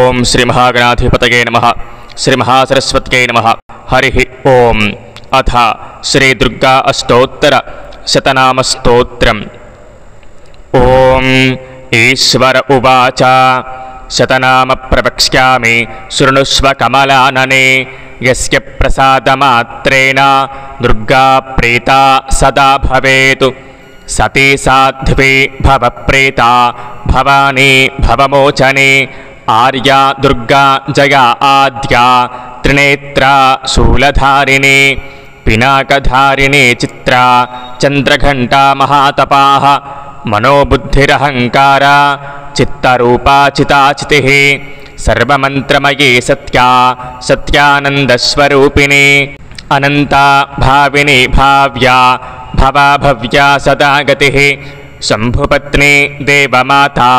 ओं श्री महागणाधिपतये नमः। श्री महासरस्वत्यै नमः। हरिः ओं। अथ श्री दुर्गा अष्टोत्तर शतनामस्तोत्रम्। ओं ईश्वर उवाच शतनाम प्रवक्ष्यामि शृणुष्व कमलानने। यस्य प्रसादमात्रेण दुर्गा प्रीता सदा भवेत्। सती साध्वी भवप्रीता भवानी भवमोचने। आर्या दुर्गा जया आद्या त्रिनेत्रा शूलधारिणी। पिनाकधारिणी चित्रा चन्द्रघण्टा महातपाः। मनोबुद्धिरहङ्कारा चित्तरूपा चिताचितिः। सर्वमन्त्रमयी सत्या सत्यानन्दस्वरूपिणी। अनन्ता भाविनी भाव्या भवा भव्या सदा गतिः। शम्भुपत्नी देवमाता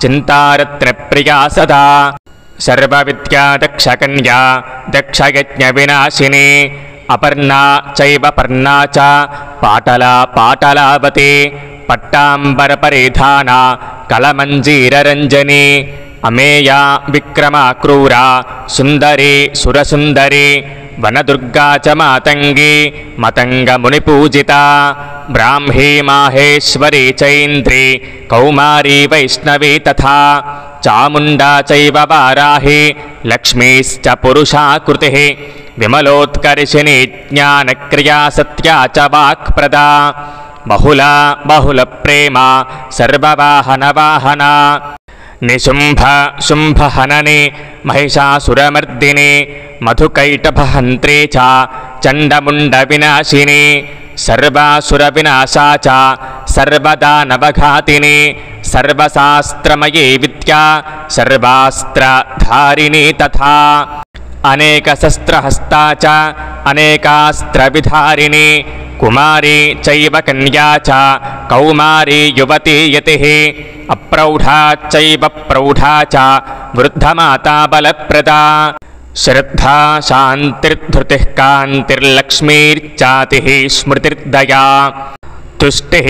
चिन्तारत्नप्रिया सदा। सर्वविद्या दक्षकन्या दक्षयज्ञविनाशिनी। अपर्णा चैव पर्णा च पाटला पाटलावती। पट्टाम्बरपरिधाना कलमञ्जीररञ्जनी। अमेया विक्रमा क्रूरा सुन्दरी सुरसुन्दरी। वनदुर्गा च मातङ्गी मतङ्गमुनिपूजिता। ब्राह्मी माहेश्वरी चैन्द्री कौमारी वैष्णवी तथा। चामुण्डा चैव वाराही लक्ष्मीश्च पुरुषाकृतिः। विमलोत्कर्षिणी ज्ञानक्रिया सत्या च वाक्प्रदा। बहुला बहुलप्रेमा सर्ववाहनवाहना। निशुम्भ शुम्भहनने महिषासुरमर्दिने। मधुकैटभहन्त्री च चण्डमुण्डविनाशिनी। सर्वासुरविनाशा च सर्वदानवघातिनी। सर्वशास्त्रमयी विद्या सर्वास्त्रधारिणी तथा। अनेकशस्त्रहस्ता च अनेकास्त्रविधारिणी। कुमारी चैव कन्या च कौमारी युवती यतिः। अप्रौढा चैव प्रौढा च वृद्धमाता बलप्रदा। श्रद्धा शान्तिर्धृतिः कान्तिर्लक्ष्मीर्चातिः स्मृतिर्दया। तुष्टिः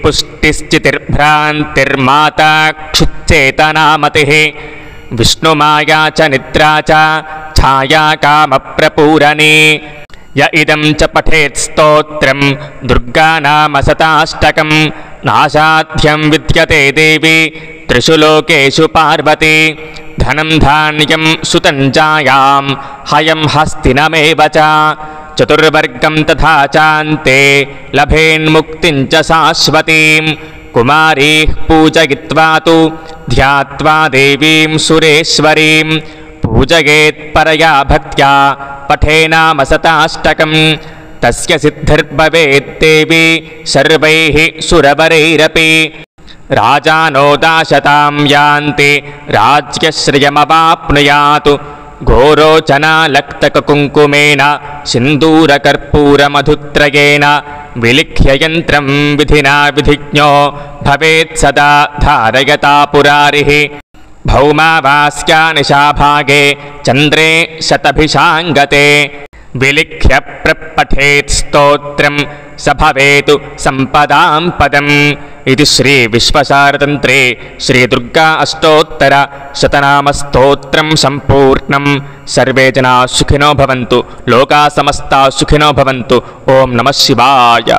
पुष्टिश्चितिर्भ्रान्तिर्माता क्षुच्चेतनामतिः। विष्णुमाया च निद्रा च छाया कामप्रपूरणी। य इदं च पठेत् स्तोत्रं दुर्गानाम शताष्टकं। नासाध्यं विद्यते देवी त्रिषु लोकेषु पार्वती। धनं धान्यं सुतं जायां हयं हस्तिनमेव च। चतुर्वर्गं तथा चान्ते लभेन्मुक्तिं च शाश्वतीं। कुमारीः पूजयित्वा तु ध्यात्वा देवीं सुरेश्वरीं। पूजयेत्परया भक्त्या पठेनाम शताष्टकं। तस्य सिद्धिर्भवेद्देवी सर्वैः सुरवरैरपि। राजानो दाशतां यान्ति राज्यश्रियमवाप्नुयात्। घोरोचनालक्तककुङ्कुमेन सिन्दूरकर्पूरमधुत्रयेण। विलिख्य यन्त्रं विधिना विधिज्ञो भवेत् सदा धारयता पुरारिः। भौमावास्या निशाभागे चन्द्रे शतभिषाङ्गते। विलिख्य प्रपठेत् स्तोत्रं स भवेतु सम्पदां पदम्। इति श्री विश्वशारदन्त्रे श्री दुर्गा अष्टोत्तर शतनामस्तोत्रं सम्पूर्णं। सर्वे जनाः सुखिनो भवन्तु। लोकाः समस्ताः सुखिनो भवन्तु। ओं नमः शिवाय।